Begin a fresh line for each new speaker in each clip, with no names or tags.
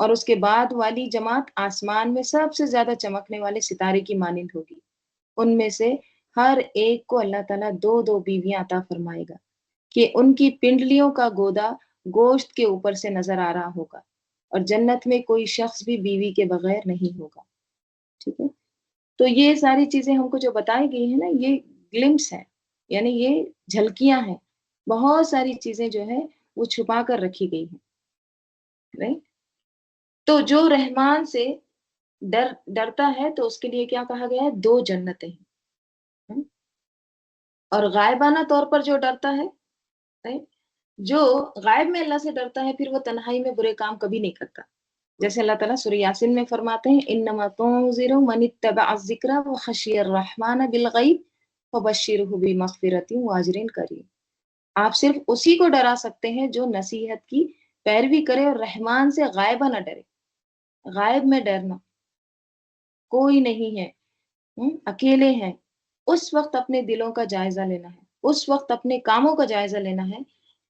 اور اس کے بعد والی جماعت آسمان میں سب سے زیادہ چمکنے والے ستارے کی مانند ہوگی، ان میں سے ہر ایک کو اللہ تعالیٰ دو دو بیویاں عطا فرمائے گا کہ ان کی پنڈلیوں کا گودا گوشت کے اوپر سے نظر آ رہا ہوگا، اور جنت میں کوئی شخص بھی بیوی کے بغیر نہیں ہوگا، ٹھیک ہے؟ تو یہ ساری چیزیں ہم کو جو بتائی گئی ہیں نا، یہ گلمس ہے، یعنی یہ جھلکیاں ہیں، بہت ساری چیزیں جو ہے وہ چھپا کر رکھی گئی ہیں، right؟ تو جو رحمان سے ڈرتا ہے تو اس کے لیے کیا کہا گیا ہے؟ دو جنتیں ہیں، اور غائبانہ طور پر جو ڈرتا ہے، right؟ جو غائب میں اللہ سے ڈرتا ہے پھر وہ تنہائی میں برے کام کبھی نہیں کرتا، جیسے اللہ تعالیٰ سورہ یاسین میں فرماتے ہیں انما تنذر من اتبع الذکر وخشی الرحمن بالغیب فبشرہ بمغفرۃ واجر کریم، آپ صرف اسی کو ڈرا سکتے ہیں جو نصیحت کی پیروی کرے اور رحمان سے غائبہ نہ ڈرے، غائب میں ڈرنا، کوئی نہیں ہے، اکیلے ہیں، اس وقت اپنے دلوں کا جائزہ لینا ہے، اس وقت اپنے کاموں کا جائزہ لینا ہے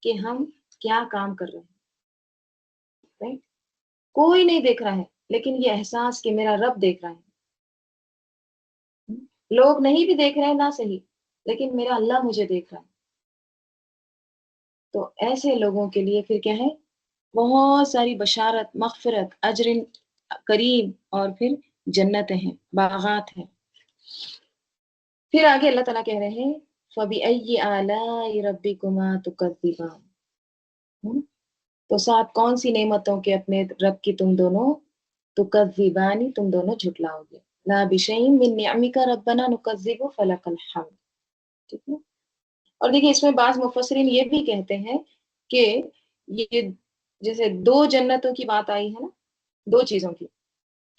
کہ ہم کیا کام کر رہے ہیں، right؟ کوئی نہیں دیکھ رہا ہے لیکن یہ احساس کہ میرا رب دیکھ رہا ہے، لوگ نہیں بھی دیکھ رہے ہیں نہ صحیح، لیکن میرا اللہ مجھے دیکھ رہا ہے، تو ایسے لوگوں کے لیے پھر کیا ہے؟ بہت ساری بشارت، مغفرت، اجر کریم، اور پھر جنتیں ہیں، باغات ہیں۔ پھر آگے اللہ تعالیٰ کہہ رہے ہیں فَبِأَيِّ آلَاءِ رَبِّكُمَا تُكَذِّبَانِ، تو ساتھ کون سی نعمتوں کے اپنے رب کی تم دونوں تُكَذِّبَانِ، تم دونوں جھٹلاؤ گے، لَا بِشَيْءٍ مِّن نِعْمِكَ رَبَّنَا نُكَذِّبُ فَلَكَ الْحَمْدُ، ٹھیک ہے؟ اور دیکھیے اس میں بعض مفسرین یہ بھی کہتے ہیں کہ یہ جیسے دو جنتوں کی بات آئی ہے نا، دو چیزوں کی،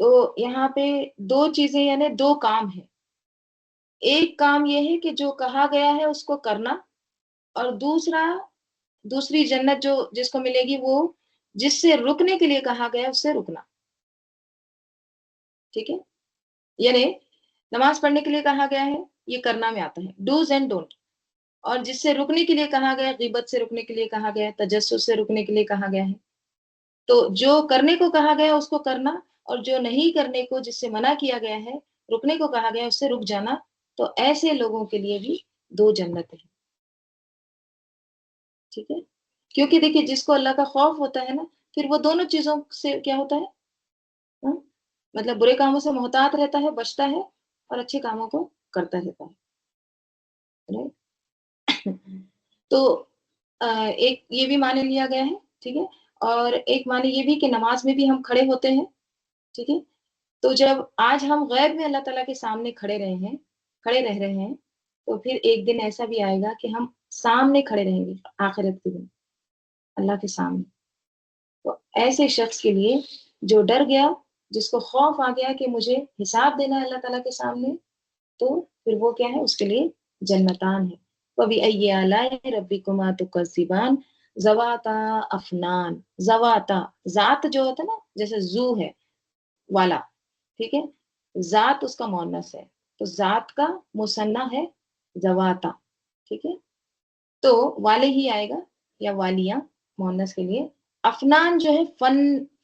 تو یہاں پہ دو چیزیں یعنی دو کام ہیں، ایک کام یہ ہے کہ جو کہا گیا ہے اس کو کرنا، اور دوسری جنت جو جس کو ملے گی وہ جس سے رکنے کے لیے کہا گیا اس سے رکنا، ٹھیک ہے؟ یعنی نماز پڑھنے کے لیے کہا گیا ہے، یہ کرنا میں آتا ہے، ڈوز اینڈ ڈونٹ، اور جس سے رکنے کے لیے کہا گیا، غیبت سے رکنے کے لیے کہا گیا، تجسس سے رکنے کے لیے کہا گیا ہے، تو جو کرنے کو کہا گیا اس کو کرنا، اور جو نہیں کرنے کو، جس سے منع کیا گیا ہے، رکنے کو کہا گیا اس سے رک جانا، تو ایسے لوگوں کے لیے بھی دو جنتیں ہیں، ٹھیک ہے؟ کیونکہ دیکھیے جس کو اللہ کا خوف ہوتا ہے نا، پھر وہ دونوں چیزوں سے کیا ہوتا ہے، ہاں؟ مطلب برے کاموں سے محتاط رہتا ہے، بچتا ہے، اور اچھے کاموں کو کرتا رہتا ہے، right؟ تو ایک یہ بھی معنی لیا گیا ہے، ٹھیک ہے؟ اور ایک معنی یہ بھی کہ نماز میں بھی ہم کھڑے ہوتے ہیں، ٹھیک ہے؟ تو جب آج ہم غیب میں اللہ تعالیٰ کے سامنے کھڑے رہ رہے ہیں، تو پھر ایک دن ایسا بھی آئے گا کہ ہم سامنے کھڑے رہیں گے آخرت کے دن اللہ کے سامنے، تو ایسے شخص کے لیے جو ڈر گیا، جس کو خوف آ گیا کہ مجھے حساب دینا ہے اللہ تعالیٰ کے سامنے، تو پھر وہ کیا ہے؟ اس کے لیے جنتان ہے۔ وَبِأَيِّ آلَاءِ رَبِّكُمَا تُكَذِّبَانِ ذَوَاتَا أَفْنَانٍ، ذَوَاتَا، ذات جو ہوتا ہے نا، جیسے زو ہے والا، ٹھیک ہے؟ ذات اس کا مؤنث ہے، تو ذات کا مثنیٰ ہے ذواتا، ٹھیک ہے؟ تو والے ہی آئے گا یا والیاں مؤنث کے لیے، افنان جو ہے فن،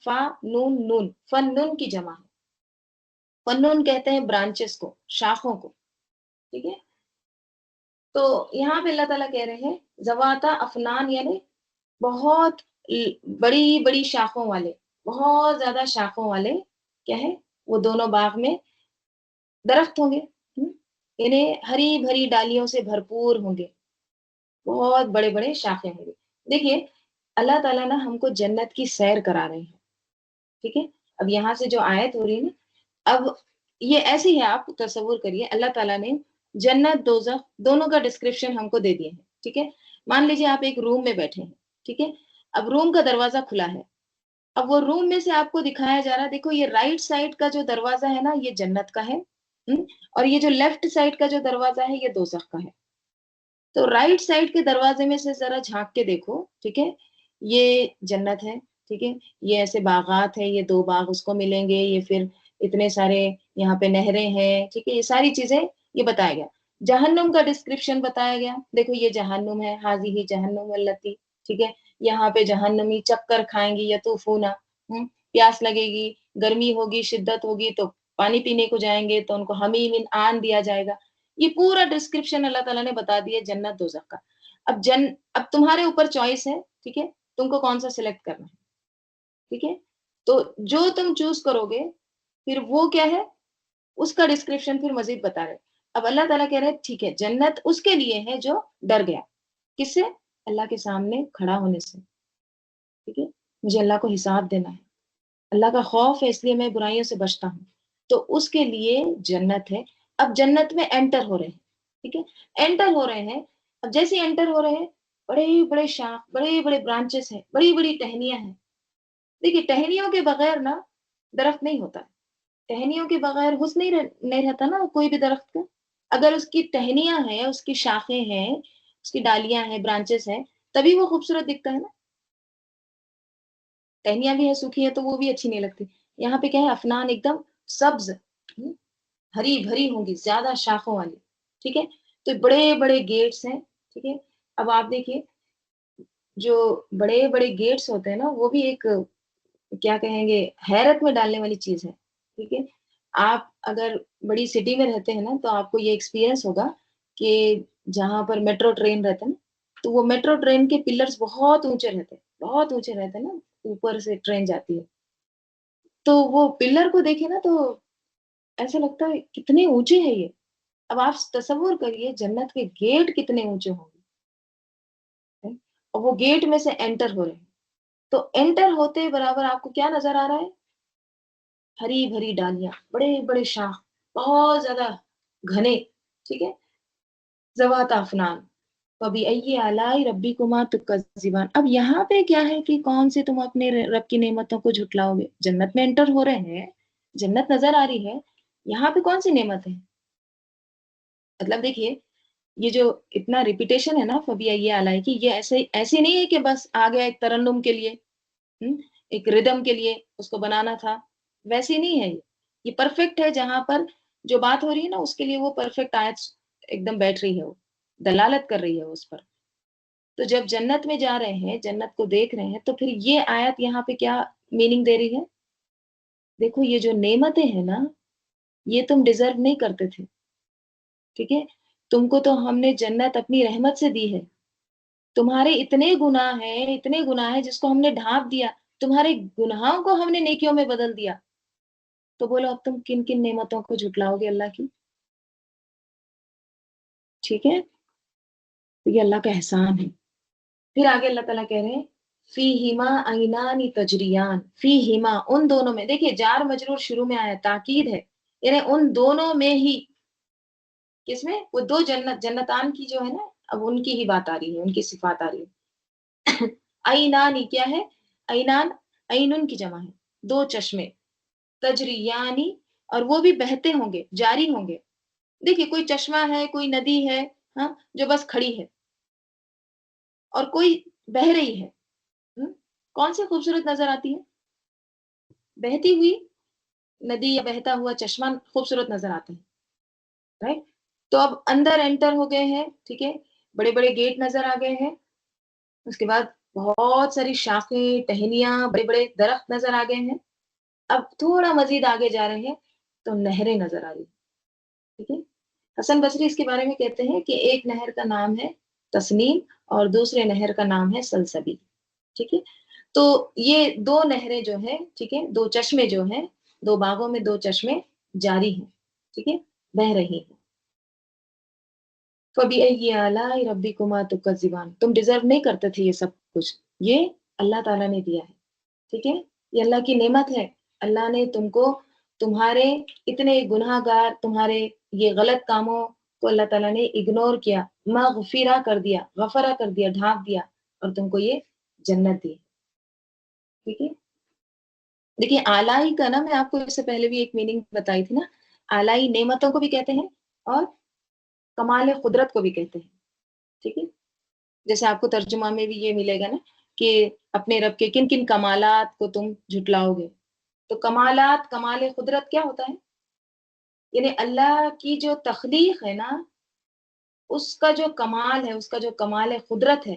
فا نون نون، فن نون کی جمع ہے، فنون کہتے ہیں برانچز کو، شاخوں کو، ٹھیک ہے؟ تو یہاں پہ اللہ تعالیٰ کہہ رہے ہیں ذواتا افنان، یعنی بہت بڑی بڑی شاخوں والے، بہت زیادہ شاخوں والے کیا ہے؟ وہ دونوں باغ میں درخت ہوں گے، یعنی ہری بھری ڈالیوں سے بھرپور ہوں گے، بہت بڑے بڑے شاخیں ہوں گے۔ دیکھیے اللہ تعالیٰ نا ہم کو جنت کی سیر کرا رہے ہیں، ٹھیک ہے؟ اب یہاں سے جو آیت ہو رہی ہے نا، اب یہ ایسی ہے، آپ تصور کریے اللہ تعالیٰ نے جنت دوزخ دونوں کا ڈسکرپشن ہم کو دے دیے ہیں، ٹھیک ہے؟ مان لیجیے آپ ایک روم میں بیٹھے ہیں، ٹھیک ہے؟ اب روم کا دروازہ کھلا ہے، اب وہ روم میں سے آپ کو دکھایا جا رہا ہے، دیکھو یہ رائٹ سائڈ کا جو دروازہ ہے نا، یہ جنت کا ہے، اور یہ جو لیفٹ سائڈ کا جو دروازہ ہے یہ دوزخ کا ہے۔ تو رائٹ سائڈ کے دروازے میں سے ذرا جھانک کے دیکھو، ٹھیک ہے؟ یہ جنت ہے، ٹھیک ہے؟ یہ ایسے باغات ہیں، یہ دو باغ اس کو ملیں گے، یہ پھر اتنے سارے یہاں پہ نہریں ہیں، ٹھیک ہے؟ یہ ساری چیزیں یہ بتایا گیا۔ جہنم کا ڈسکرپشن بتایا گیا، دیکھو یہ جہنم ہے، حاذہ جہنم التی، ٹھیک ہے؟ یہاں پہ جہنمی چکر کھائیں گی یطوفون، پیاس لگے گی، گرمی ہوگی، شدت ہوگی تو پانی پینے کو جائیں گے تو ان کو حمیم آن دیا جائے گا. یہ پورا ڈسکرپشن اللہ تعالیٰ نے بتا دیا جنت دوزخ کا. اب تمہارے اوپر چوائس ہے، ٹھیک ہے، تم کو کون سا سلیکٹ کرنا ہے. ٹھیک ہے، تو جو تم چوز کرو گے پھر وہ کیا ہے اس کا ڈسکرپشن پھر مزید بتا رہے. اب اللہ تعالیٰ کہہ رہے ٹھیک ہے جنت اس کے لیے ہے جو ڈر گیا. کس سے؟ اللہ کے سامنے کھڑا ہونے سے. ٹھیک ہے، مجھے اللہ کو حساب دینا ہے، اللہ کا خوف ہے اس لیے میں برائیوں سے بچتا ہوں، تو اس کے لیے جنت ہے. اب جنت میں انٹر ہو رہے ہیں. ٹھیک ہے، انٹر ہو رہے ہیں. اب جیسے انٹر ہو رہے ہیں بڑے بڑے شاخ، بڑے بڑے برانچز ہیں، بڑی بڑی ٹہنیاں ہیں. دیکھیے ٹہنیوں کے بغیر نا درخت نہیں ہوتا. ٹہنیوں کے بغیر حسن نہیں رہتا نا کوئی بھی درخت کا. اگر اس کی ٹہنیاں ہیں، اس کی شاخیں ہیں، اس کی ڈالیاں ہیں، برانچز ہیں، تبھی وہ خوبصورت دکھتا ہے نا. ٹہنیاں بھی ہیں سوکھی ہیں تو وہ بھی اچھی نہیں لگتی. یہاں پہ کیا ہے افنان ایک دم سبز، ہری بھری ہوں گی، زیادہ شاخوں والی. ٹھیک ہے، تو بڑے بڑے گیٹس ہیں. ٹھیک ہے، اب آپ دیکھیے جو بڑے بڑے گیٹس ہوتے ہیں نا وہ بھی ایک کیا کہیں گے حیرت میں ڈالنے والی چیز ہے. ٹھیک ہے، آپ اگر بڑی سٹی میں رہتے ہیں نا تو آپ کو یہ ایکسپیرئنس ہوگا کہ جہاں پر میٹرو ٹرین رہتے ہیں نا تو وہ میٹرو ٹرین کے پلرز بہت اونچے رہتے ہیں، بہت اونچے رہتے ہیں نا، اوپر سے ٹرین جاتی ہے تو وہ پلر کو دیکھے نا تو ایسا لگتا ہے کتنے اونچے ہے یہ. اب آپ تصور کریے جنت کے گیٹ کتنے اونچے ہوں گے اور وہ گیٹ میں سے انٹر ہو رہے ہیں. تو انٹر ہوتے برابر آپ کو کیا نظر آ رہا ہے؟ ہری بھری ڈالیاں، بڑے بڑے شاخ، بہت زیادہ گھنے. ٹھیک ہے، ذوات افنان. فبأي آلاء ربكما تكذبان. اب یہاں پہ کیا ہے کہ کون سے تم اپنے رب کی نعمتوں کو جھٹلاؤ گے. جنت میں انٹر ہو رہے ہیں، جنت نظر آ رہی ہے، یہاں پہ کون سی نعمت ہے؟ مطلب دیکھیے یہ جو اتنا ریپیٹیشن ہے نا فبأي آلاء کی، یہ ایسے نہیں ہے کہ بس آ گیا ایک ترنم کے لیے، ایک ردم کے لیے اس کو بنانا تھا، ویسی نہیں ہے. یہ پرفیکٹ ہے، جہاں پر جو بات ہو رہی ہے نا اس کے لیے وہ پرفیکٹ آیت ایک دم بیٹھ رہی ہے، وہ دلالت کر رہی ہے اس پر. تو جب جنت میں جا رہے ہیں، جنت کو دیکھ رہے ہیں، تو پھر یہ آیت یہاں پہ کیا میننگ دے رہی ہے؟ دیکھو یہ جو نعمتیں ہیں نا یہ تم ڈیزرو نہیں کرتے تھے. ٹھیک ہے، تم کو تو ہم نے جنت اپنی رحمت سے دی ہے. تمہارے اتنے گناہ ہیں جس کو ہم نے ڈھانپ دیا، تمہارے گناہوں کو ہم نے نیکیوں میں بدل دیا. تو بولو اب تم کن کن نعمتوں کو جھٹلاؤ گے اللہ کی؟ ٹھیک ہے، تو یہ اللہ کا احسان ہے. پھر آگے اللہ تعالیٰ کہہ رہے ہیں فیہما عینان تجریان. فیہما ان دونوں میں، دیکھیے جار مجرور شروع میں آیا، تاکید ہے، یعنی ان دونوں میں ہی. کس میں؟ وہ دو جنتان کی جو ہے نا اب ان کی ہی بات آ رہی ہے، ان کی صفات آ رہی ہے. عینانی کیا ہے؟ عینان عینن کی جمع ہے، دو چشمے. تجریانی اور وہ بھی بہتے ہوں گے، جاری ہوں گے. دیکھیے کوئی چشمہ ہے، کوئی ندی ہے، ہاں جو بس کھڑی ہے، اور کوئی بہ رہی ہے. کون سی خوبصورت نظر آتی ہے؟ بہتی ہوئی ندی یا بہتا ہوا چشمہ خوبصورت نظر آتا ہے، رائٹ. تو اب اندر انٹر ہو گئے ہیں. ٹھیک ہے، بڑے بڑے گیٹ نظر آ گئے ہیں. اس کے بعد بہت ساری شاخیں، ٹہنیاں، بڑے بڑے درخت نظر آ گئے ہیں. اب تھوڑا مزید آگے جا رہے ہیں تو نہریں نظر آ رہی. ٹھیک ہے، حسن بصری اس کے بارے میں کہتے ہیں کہ ایک نہر کا نام ہے تسنیم اور دوسرے نہر کا نام ہے سلسبیل. ٹھیک ہے، تو یہ دو نہریں جو ہیں، ٹھیک ہے، دو چشمے جو ہیں، دو باغوں میں دو چشمے جاری ہیں. ٹھیک ہے، بہ رہی ہیں. فَبِأَيِّ آلَاءِ رَبِّكُمَا تُكَذِّبَانِ. تم ڈیزرو نہیں کرتے تھے یہ سب کچھ، یہ اللہ تعالیٰ نے دیا ہے. ٹھیک ہے، یہ اللہ کی نعمت ہے. اللہ نے تم کو تمہارے اتنے گناہ گار، تمہارے یہ غلط کاموں کو اللہ تعالیٰ نے اگنور کیا، مغفرہ کر دیا، غفرہ کر دیا، ڈھانپ دیا، اور تم کو یہ جنت دی. ٹھیک ہے، دیکھیے آلائی کا نا میں آپ کو اس سے پہلے بھی ایک میننگ بتائی تھی نا، آلائی نعمتوں کو بھی کہتے ہیں اور کمال قدرت کو بھی کہتے ہیں. ٹھیک ہے، جیسے آپ کو ترجمہ میں بھی یہ ملے گا نا کہ اپنے رب کے کن کن کمالات کو تم جھٹلاؤ گے. تو کمالات، کمال قدرت کیا ہوتا ہے؟ یعنی اللہ کی جو تخلیق ہے نا اس کا جو کمال ہے، اس کا جو کمال قدرت ہے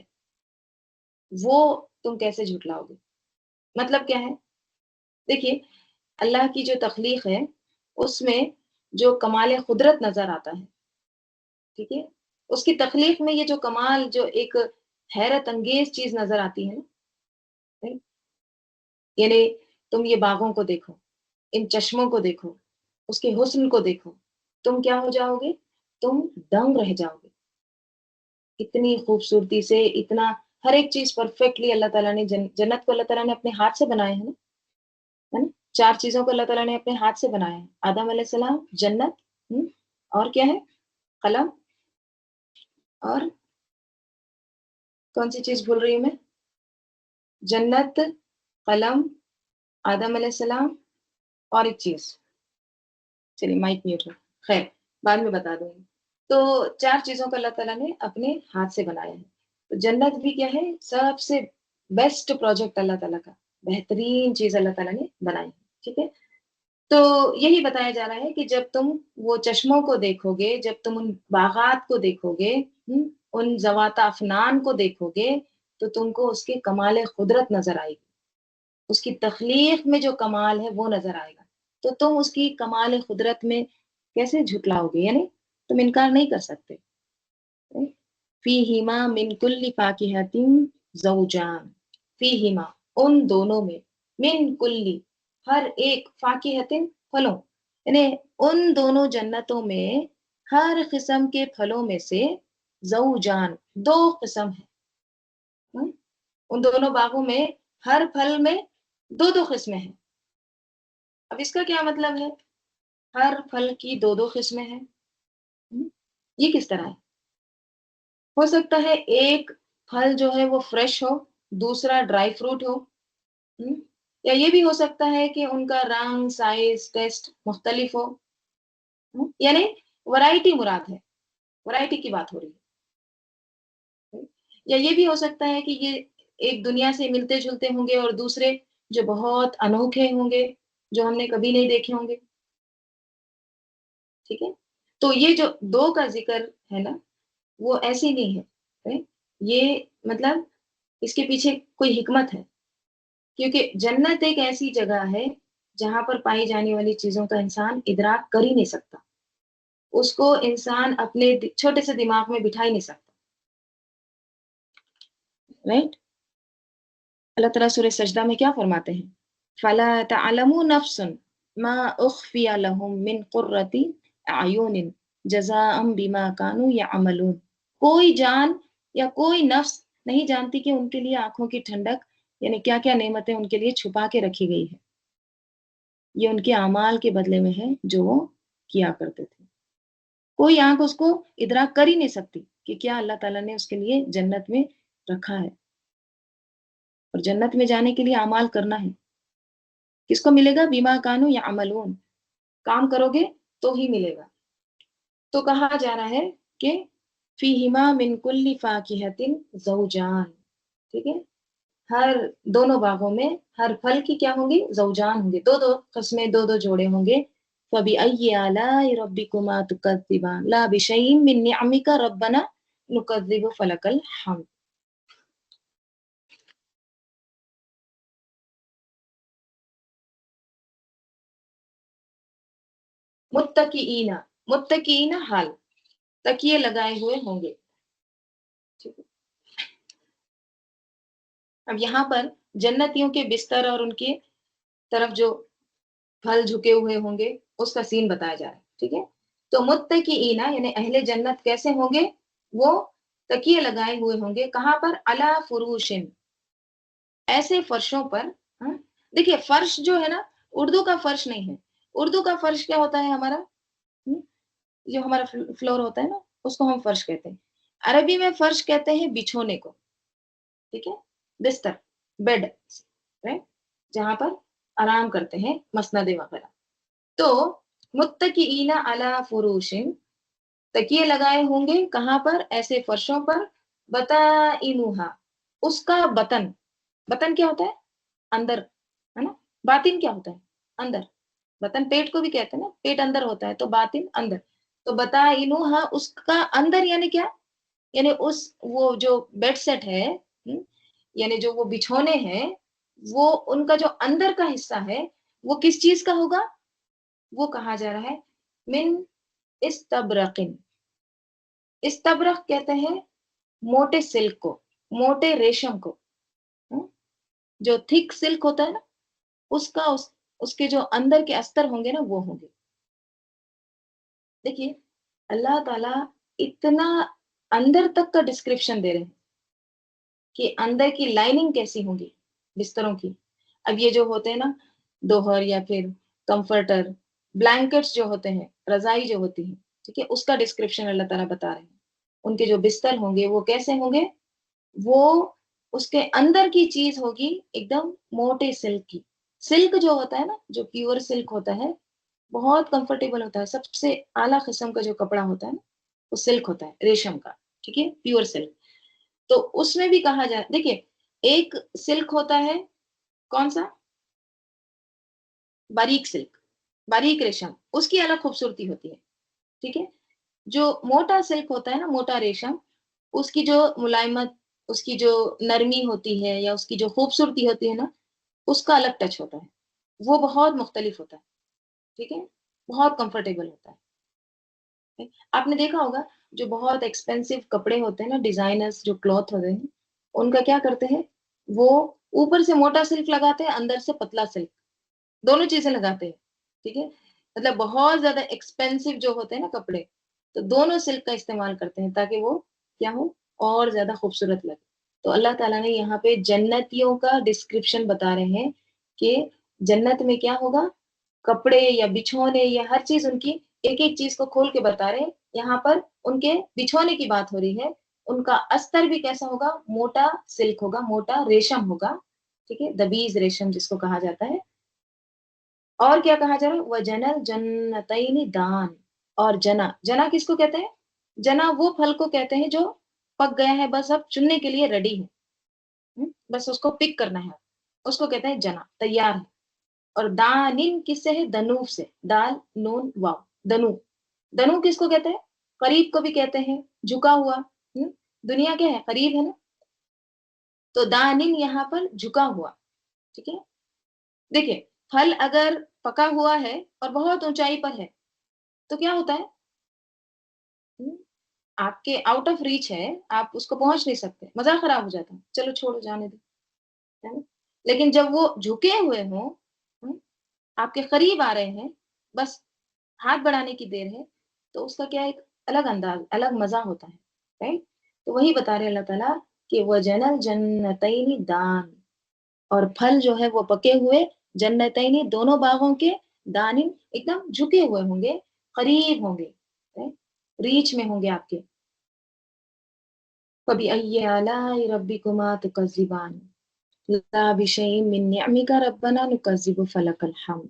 وہ تم کیسے جھٹلاؤ گے؟ مطلب کیا ہے؟ دیکھیے اللہ کی جو تخلیق ہے اس میں جو کمال قدرت نظر آتا ہے، ٹھیک ہے، اس کی تخلیق میں یہ جو کمال، جو ایک حیرت انگیز چیز نظر آتی ہے نا، right؟ یعنی تم یہ باغوں کو دیکھو، ان چشموں کو دیکھو، اس کے حسن کو دیکھو، تم کیا ہو جاؤ گے؟ تم دنگ رہ جاؤ گے، اتنی خوبصورتی سے، اتنا ہر ایک چیز پرفیکٹلی اللہ تعالیٰ نے جنت کو اللہ تعالیٰ نے اپنے ہاتھ سے بنایا ہے نا؟ 4 چیزوں کو اللہ تعالیٰ نے اپنے ہاتھ سے بنایا ہے، آدم علیہ السلام، جنت، اور کیا ہے؟ قلم، اور کون سی چیز بھول رہی ہوں میں؟ جنت، قلم، آدم علیہ السلام، اور ایک چیز، چلیے مائک میوٹ ہے، خیر بعد میں بتا دوں گی۔ تو 4 چیزوں کو اللہ تعالیٰ نے اپنے ہاتھ سے بنایا ہے۔ تو جنت بھی کیا ہے؟ سب سے بیسٹ پروجیکٹ اللہ تعالیٰ کا، بہترین چیز اللہ تعالیٰ نے بنائی ہے، ٹھیک ہے؟ تو یہی بتایا جا رہا ہے کہ جب تم وہ چشموں کو دیکھو گے، جب تم ان باغات کو دیکھو گے، ان ذوات افنان کو دیکھو گے، تو تم کو اس کے کمال قدرت نظر آئے گی، اس کی تخلیق میں جو کمال ہے وہ نظر آئے گا، تو تم اس کی کمال قدرت میں کیسے جھٹلاؤ گے؟ یعنی تم انکار نہیں کر سکتے۔ فیہما من کل فاکہۃ زوجان، فیہما ان دونوں میں، من کلی ہر ایک، فاکہۃ پھلوں، یعنی ان دونوں جنتوں میں ہر قسم کے پھلوں میں سے زوجان 2 قسم ہیں، ان دونوں باغوں میں ہر پھل میں 2 قسمیں ہیں۔ اب اس کا کیا مطلب ہے؟ ہر پھل کی 2 قسمیں ہیں، یہ کس طرح ہے؟ ہو سکتا ہے ایک پھل جو ہے وہ فریش ہو، دوسرا ڈرائی فروٹ ہو، یا یہ بھی ہو سکتا ہے کہ ان کا رنگ، سائز، ٹیسٹ مختلف ہو، یعنی ورائٹی مراد ہے، ورائٹی کی بات ہو رہی ہے۔ یا یہ بھی ہو سکتا ہے کہ یہ ایک دنیا سے ملتے جلتے ہوں گے اور دوسرے جو بہت انوکھے ہوں گے، جو ہم نے کبھی نہیں دیکھے ہوں گے، ٹھیک ہے؟ تو یہ جو 2 کا ذکر ہے نا، وہ ایسی نہیں ہے، یہ مطلب اس کے پیچھے کوئی حکمت ہے، کیونکہ جنت ایک ایسی جگہ ہے جہاں پر پائی جانے والی چیزوں کا انسان ادراک کر ہی نہیں سکتا، اس کو انسان اپنے چھوٹے سے دماغ میں بٹھا ہی نہیں سکتا، رائٹ؟ اللہ تعالیٰ سورہ سجدہ میں کیا فرماتے ہیں؟ فَلَا تَعْلَمُ نَفْسٌ مَا أُخْفِيَ لَهُم مِّن قُرَّةِ أَعْيُنٍ جَزَاءً بِمَا كَانُوا يَعْمَلُونَ، کوئی جان یا کوئی نفس نہیں جانتی کہ ان کے لیے آنکھوں کی ٹھنڈک، یعنی کیا کیا نعمتیں ان کے لیے چھپا کے رکھی گئی ہے، یہ ان کے اعمال کے بدلے میں ہے جو وہ کیا کرتے تھے۔ کوئی آنکھ اس کو ادراک کر ہی نہیں سکتی کہ کیا اللہ تعالیٰ نے اس کے لیے جنت میں رکھا ہے، اور جنت میں جانے کے لیے اعمال کرنا ہے۔ کس کو ملے گا؟ بیما کانو یا عملون، کام کرو گے تو ہی ملے گا۔ تو کہا جا رہا ہے کہ فیہما من کل فاکہۃ زوجان، ٹھیک ہے، ہر دونوں باغوں میں ہر پھل کی کیا ہوں گی؟ زوجان ہوں گے، 2 قسمیں، 2 جوڑے ہوں گے۔ فَبِأَيِّ آلَاءِ رَبِّكُمَا تُكَذِّبَانِ لَا بِشَيْءٍ مِّن نِّعَمِكَ رَبَّنَا نُكَذِّبُ فَلَكَ الْحَمْدُ۔ متکئین، متکئین حال، تکیے لگائے ہوئے ہوں گے، ٹھیک ہے؟ اب یہاں پر جنتیوں کے بستر اور ان کی طرف جو پھل جھکے ہوئے ہوں گے اس کا سین بتایا جا رہا ہے، ٹھیک ہے؟ تو متکئین یعنی اہل جنت کیسے ہوں گے؟ وہ تکیے لگائے ہوئے ہوں گے، کہاں پر؟ علی فروشن، ایسے فرشوں پر، دیکھیے فرش جو ہے نا، اردو کا فرش نہیں ہے، اردو کا فرش کیا ہوتا ہے ہمارا؟ جو ہمارا فلور ہوتا ہے نا، اس کو ہم فرش کہتے ہیں، عربی میں فرش کہتے ہیں بچھونے کو، ٹھیک ہے، بستر، بیڈ، جہاں پر آرام کرتے ہیں، مسند وغیرہ۔ تو متکئین علی فروشن، تکیے لگائے ہوں گے کہاں پر؟ ایسے فرشوں پر، بطائنہا، اس کا بطن، بطن کیا ہوتا ہے؟ اندر، ہے نا؟ باطن کیا ہوتا ہے؟ اندر، بطن پیٹ کو بھی کہتے ہیں نا، پیٹ اندر ہوتا ہے، تو باطن اندر، تو بطائنہا اس کا اندر، یعنی کیا؟ یعنی اس وہ جو بیڈ سیٹ ہے، یعنی جو وہ بچھونے ہیں، وہ ان کا جو اندر کا حصہ ہے وہ کس چیز کا ہوگا؟ وہ کہا جا رہا ہے من استبرقن. استبرق کہتے ہیں موٹے سلک کو، موٹے ریشم کو. جو تھک سلک ہوتا ہے نا اس کا اس کے جو اندر کے استر ہوں گے نا وہ ہوں گے. دیکھیے اللہ تعالیٰ اتنا اندر تک کا ڈسکرپشن دے رہے ہیں کہ اندر کی لائننگ کیسی ہوں گی بستروں کی. اب یہ جو ہوتے ہیں نا دوہر یا پھر کمفرٹر، بلینکٹس جو ہوتے ہیں، رضائی جو ہوتی ہے، ٹھیک ہے، اس کا ڈسکرپشن اللہ تعالیٰ بتا رہے ہیں. ان کے جو بستر ہوں گے وہ کیسے ہوں گے؟ وہ اس کے اندر کی چیز ہوگی ایک دم موٹے سلک کی. سلک جو ہوتا ہے نا، جو پیور سلک ہوتا ہے، بہت کمفرٹیبل ہوتا ہے. سب سے اعلیٰ قسم کا جو کپڑا ہوتا ہے نا وہ سلک ہوتا ہے، ریشم کا، ٹھیک ہے، پیور سلک. تو اس میں بھی کہا جائے، دیکھیے ایک سلک ہوتا ہے کون سا؟ باریک سلک، باریک ریشم، اس کی الگ خوبصورتی ہوتی ہے، ٹھیک ہے. جو موٹا سلک ہوتا ہے نا، موٹا ریشم، اس کی جو ملائمت، اس کی جو نرمی ہوتی ہے یا اس کی جو خوبصورتی ہوتی ہے نا، اس کا الگ ٹچ ہوتا ہے. وہ بہت مختلف ہوتا ہے، ٹھیک ہے، بہت کمفرٹیبل ہوتا ہے. آپ نے دیکھا ہوگا جو بہت ایکسپینسو کپڑے ہوتے ہیں نا، ڈیزائنرز جو کلوتھ ہوتے ہیں، ان کا کیا کرتے ہیں، وہ اوپر سے موٹا سلک لگاتے ہیں، اندر سے پتلا سلک، دونوں چیزیں لگاتے ہیں، ٹھیک ہے. مطلب بہت زیادہ ایکسپینسو جو ہوتے ہیں نا کپڑے، تو دونوں سلک کا استعمال کرتے ہیں تاکہ وہ کیا ہو، اور زیادہ خوبصورت لگے. تو اللہ تعالیٰ نے یہاں پہ جنتیوں کا ڈسکرپشن بتا رہے ہیں کہ جنت میں کیا ہوگا، کپڑے یا بچھونے یا ہر چیز ان کی ایک ایک چیز کو کھول کے بتا رہے ہیں. یہاں پر ان کے بچھونے کی بات ہو رہی ہے. ان کا استر بھی کیسا ہوگا، موٹا سلک ہوگا، موٹا ریشم ہوگا، ٹھیک ہے، دبیز ریشم جس کو کہا جاتا ہے. اور کیا کہا جا رہا ہے، وَجَنَى الْجَنَّتَيْنِ دان. اور جنا، جنا کس کو کہتے ہیں؟ جنا وہ پھل کو کہتے ہیں جو پک گیا ہے، بس اب چننے کے لیے ریڈی ہے، بس اس کو پک کرنا ہے، اس کو کہتے ہیں جنا، تیار ہے. اور دانن کس سے ہے؟ دنو سے، دال نون واو، دنو. دنو کس کو کہتے ہیں؟ قریب کو بھی کہتے ہیں، جھکا ہوا. دنیا کیا ہے؟ قریب ہے نا. تو دانن یہاں پر جھکا ہوا، ٹھیک ہے. دیکھیں پھل اگر پکا ہوا ہے اور بہت اونچائی پر ہے تو کیا ہوتا ہے، آپ کے آؤٹ آف ریچ ہے، آپ اس کو پہنچ نہیں سکتے، مزہ خراب ہو جاتا ہے، چلو چھوڑو جانے دو. لیکن جب وہ جھکے ہوئے ہوں، آپ کے قریب آ رہے ہیں، بس ہاتھ بڑھانے کی دیر ہے، تو اس کا کیا ایک الگ انداز، الگ مزہ ہوتا ہے، رائٹ. تو وہی بتا رہے اللہ تعالیٰ کہ وَجَنَى الْجَنَّتَيْنِ دان. اور پھل جو ہے وہ پکے ہوئے، جنتینی دونوں باغوں کے، دانن ایک دم جھکے ہوئے ہوں گے، قریب ہوں گے، ریچ میں ہوں گے آپ کے. فَبِأَيِّ آلَاءِ رَبِّكُمَا تُكَذِّبَانِ لَا بِشَيْءٍ مِّن نِّعْمِكَ رَبَّنَا نُكَذِّبُ فَلَكَ الْحَمْدُ.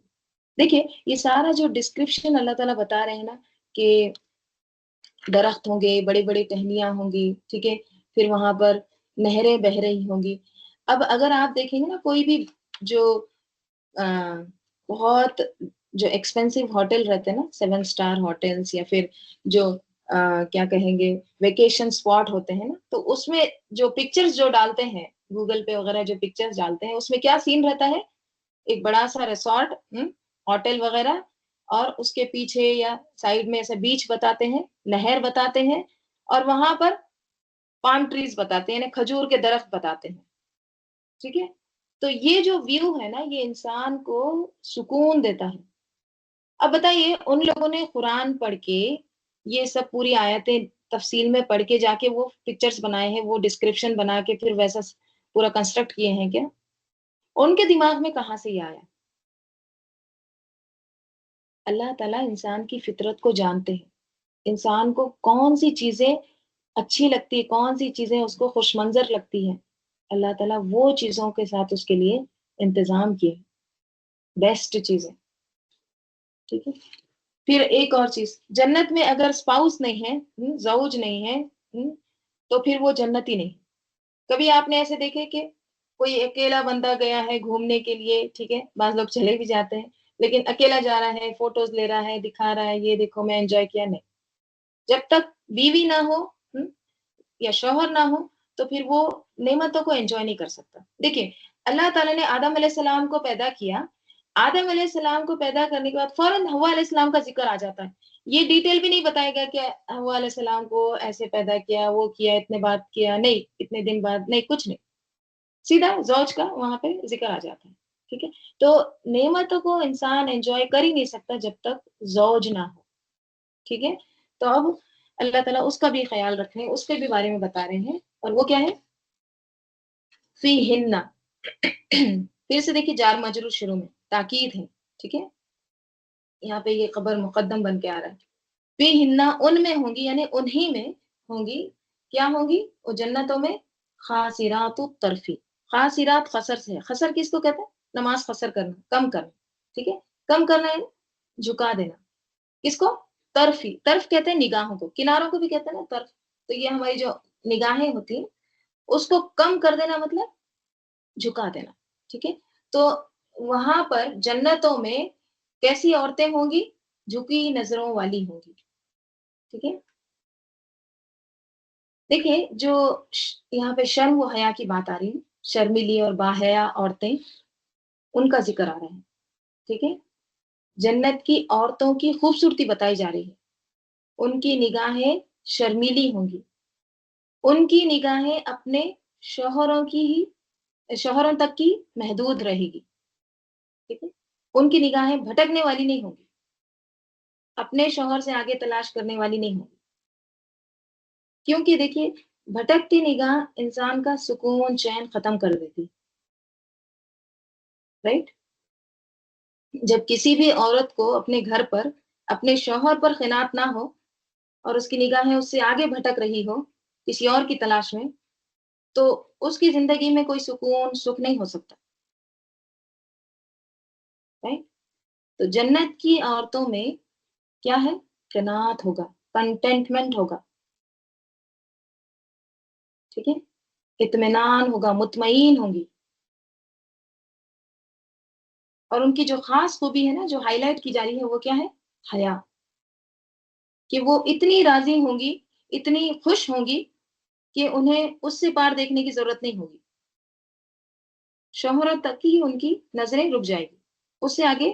دیکھیے یہ سارا جو ڈسکرپشن اللہ تعالیٰ بتا رہے ہیں نا کہ درخت ہوں گے، بڑے بڑے ٹہنیاں ہوں گی، ٹھیک ہے، پھر وہاں پر نہریں بہہ رہی ہوں گی. اب اگر آپ دیکھیں گے نا کوئی بھی جو بہت جو ایکسپینسو ہوٹل رہتے ہیں نا، 7 اسٹار ہوٹلس، یا پھر جو کیا کہیں گے ویکیشن اسپاٹ ہوتے ہیں نا، تو اس میں جو پکچرز جو ڈالتے ہیں گوگل پہ وغیرہ، جو پکچرز ڈالتے ہیں اس میں کیا سین رہتا ہے، ایک بڑا سا ریسورٹ، ہوٹل وغیرہ، اور اس کے پیچھے یا سائڈ میں ایسے بیچ بتاتے ہیں، نہر بتاتے ہیں، اور وہاں پر پام ٹریز بتاتے ہیں، یعنی کھجور کے درخت بتاتے ہیں، ٹھیک ہے. تو یہ جو ویو ہے نا یہ انسان کو سکون دیتا ہے. اب بتائیے ان لوگوں نے قرآن پڑھ کے یہ سب پوری آیتیں تفصیل میں پڑھ کے جا کے وہ پکچرز بنائے ہیں، وہ ڈسکرپشن بنا کے پھر ویسا پورا کنسٹرکٹ کیے ہیں کیا؟ ان کے دماغ میں کہاں سے یہ آیا؟ اللہ تعالیٰ انسان کی فطرت کو جانتے ہیں، انسان کو کون سی چیزیں اچھی لگتی، کون سی چیزیں اس کو خوش منظر لگتی ہیں، اللہ تعالیٰ وہ چیزوں کے ساتھ اس کے لیے انتظام کیے، بیسٹ چیزیں، ٹھیک ہے. پھر ایک اور چیز، جنت میں اگر اسپاؤس نہیں ہے، زوج نہیں ہے، تو پھر وہ جنتی نہیں. کبھی آپ نے ایسے دیکھے کہ کوئی اکیلا بندہ گیا ہے گھومنے کے لیے، ٹھیک ہے، بعض لوگ چلے بھی جاتے ہیں، لیکن اکیلا جا رہا ہے، فوٹوز لے رہا ہے، دکھا رہا ہے، یہ دیکھو میں انجوائے کیا، نہیں. جب تک بیوی نہ ہو یا شوہر نہ ہو تو پھر وہ نعمتوں کو انجوائے نہیں کر سکتا. دیکھیں اللہ تعالیٰ نے آدم علیہ السلام کو پیدا کیا، آدم علیہ السلام کو پیدا کرنے کے بعد فوراً حوا علیہ السلام کا ذکر آ جاتا ہے. یہ ڈیٹیل بھی نہیں بتائے گا کہ حوا علیہ السلام کو ایسے پیدا کیا، وہ کیا، اتنے بعد کیا، نہیں اتنے دن بعد، نہیں کچھ نہیں. سیدھا زوج کا وہاں پہ ذکر آ جاتا ہے. ٹھیک ہے. تو نعمتوں کو انسان انجوائے کر ہی نہیں سکتا جب تک زوج نہ ہو. ٹھیک ہے. تو اب اللہ تعالیٰ اس کا بھی خیال رکھ رہے ہیں، اس کے بھی بارے میں بتا رہے ہیں. اور وہ کیا ہے؟ فی ہن. پھر سے دیکھیے جار مجرور شروع میں تاکید ہے. ٹھیک ہے. یہاں پہ یہ خبر مقدم بن کے آ رہا ہے. فی ہن ان میں ہوں گی، یعنی انہی میں ہوں گی. کیا ہوں گی وہ جنتوں میں؟ خاسرات الطرفی. خاسرات خسر سے ہے. خسر کس کو کہتے ہیں؟ نماز خسر کرنا، کم کرنا. ٹھیک ہے. کم کرنا ہے جھکا دینا. کس کو؟ طرفی. طرف کہتے ہیں نگاہوں کو، کناروں کو بھی کہتے ہیں نا طرف. تو یہ ہماری جو نگاہیں ہوتی ہیں اس کو کم کر دینا، مطلب جھکا دینا. ٹھیک ہے. تو وہاں پر جنتوں میں کیسی عورتیں ہوں گی؟ جھکی نظروں والی ہوں گی. ٹھیک ہے. دیکھیے جو یہاں پہ شرم و حیا کی بات آ رہی ہے، شرمیلی اور باحیا عورتیں، ان کا ذکر آ رہا ہے. ٹھیک ہے. جنت کی عورتوں کی خوبصورتی بتائی جا رہی ہے. ان کی نگاہیں شرمیلی ہوں گی. ان کی نگاہیں اپنے شوہروں کی ہی، شوہروں تک کی محدود رہے گی. ٹھیک ہے. ان کی نگاہیں بھٹکنے والی نہیں ہوں گی، اپنے شوہر سے آگے تلاش کرنے والی نہیں ہوں گی. کیونکہ دیکھیے بھٹکتی نگاہ انسان کا سکون چین ختم کر دیتی. رائٹ. جب کسی بھی عورت کو اپنے گھر پر اپنے شوہر پر قناعت نہ ہو اور اس کی نگاہیں اس سے آگے بھٹک رہی ہو کسی اور کی تلاش میں، تو اس کی زندگی میں کوئی سکون سکھ نہیں ہو سکتا. رائٹ. تو جنت کی عورتوں میں کیا ہے؟ قناعت ہوگا، کنٹینٹمنٹ ہوگا. ٹھیک ہے. اطمینان ہوگا، مطمئن ہوں گی. اور ان کی جو خاص خوبی ہے نا، جو ہائی لائٹ کی جا رہی ہے، وہ کیا ہے؟ حیا. کہ وہ اتنی راضی ہوں گی، اتنی خوش ہوں گی کہ انہیں اس سے پار دیکھنے کی ضرورت نہیں ہوگی. شوہرت تک ہی ان کی نظریں رک جائے گی، اس سے آگے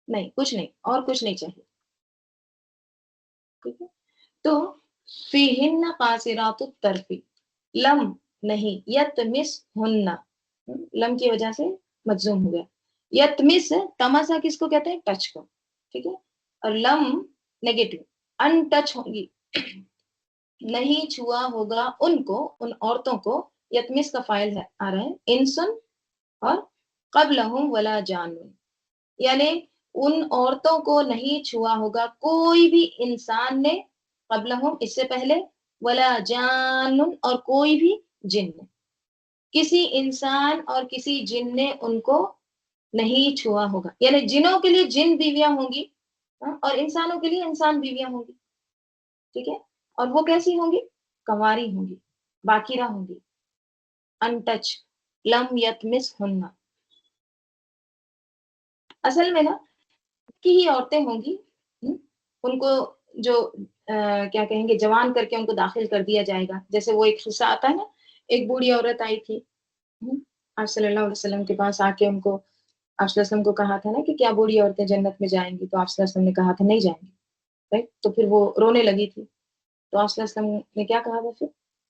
نہیں، کچھ نہیں، اور کچھ نہیں چاہیے. ٹھیک ہے. تو فیہن قاصرات الطرف لم نہیں، یتمس ہن، لم کی وجہ سے مجزوم ہو گیا. یتمس، تمسا کس کو کہتے ہیں؟ ٹچ کو. ٹھیک ہے. اور لم نیگیٹو، ان ٹچ ہوں گی، نہیں چھوا ہوگا ان کو، ان عورتوں کو. یتمس کا فائل ہے آ رہا ہے انسن اور قبلہم ولا جان، یعنی ان عورتوں کو نہیں چھوا ہوگا کوئی بھی انسان نے، قبلہم اس سے پہلے، ولا جان اور کوئی بھی جن نے. کسی انسان اور کسی جن نے ان کو نہیں چھوا ہوگا. یعنی جنوں کے لیے جن بیویاں ہوں گی اور انسانوں کے لیے انسان بیویاں ہوں گی. ٹھیک ہے. اور وہ کیسی ہوں گی؟ کنواری ہوں گی، باکرہ ہوں گی، انٹچ. لم یتمس ہن، اصل میں نا کی ہی عورتیں ہوں گی. ان کو جو کیا کہیں گے، جوان کر کے ان کو داخل کر دیا جائے گا. جیسے وہ ایک قصہ آتا ہے نا، ایک بوڑھی عورت آئی تھی آپ صلی اللہ علیہ وسلم کے پاس آ کے، ان کو آپ صلی اللہ علیہ وسلم کو کہا تھا نا کہ کیا بوڑھی عورتیں جنت میں جائیں گی؟ تو آپ صلی اللہ علیہ وسلم نے کہا تھا نہیں جائیں گی. رائٹ. تو پھر وہ رونے لگی تھی. تو آپ صلی اللہ علیہ وسلم نے کیا کہا تھا پھر؟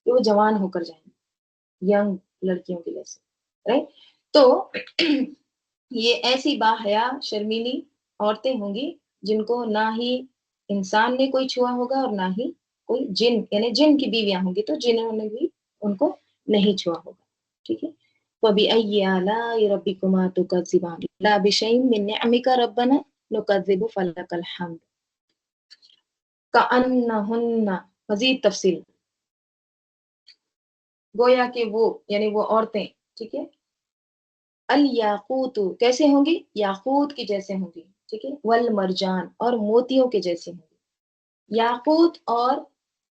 کہ وہ جوان ہو کر جائیں گی، ینگ لڑکیوں کے جیسے. رائٹ. تو یہ ایسی باحیا شرمیلی عورتیں ہوں گی جن کو نہ ہی انسان نے کوئی چھوا ہوگا اور نہ ہی کوئی جن، یعنی جن کی بیویاں ہوں گی تو جنہوں نے بھی ان کو نہیں چھوا ہوگا. ٹھیک ہے. فَبِأَيِّ آلَاءِ رَبِّكُمَا تُكَذِّبَانِ لَا بِشَيْءٍ مِّن نِّعَمِكَ رَبَّنَا نُكَذِّبُ فَلَكَ الْحَمْدُ كَأَنَّهُنَّ. مزید تفصیل، گویا کہ وہ، یعنی وہ عورتیں. ٹھیک ہے. الیاقوت، کیسے ہوں گی؟ یاقوت کی جیسے ہوں گی. ٹھیک ہے. والمرجان، اور موتیوں کے جیسے ہوں گی. یاقوت اور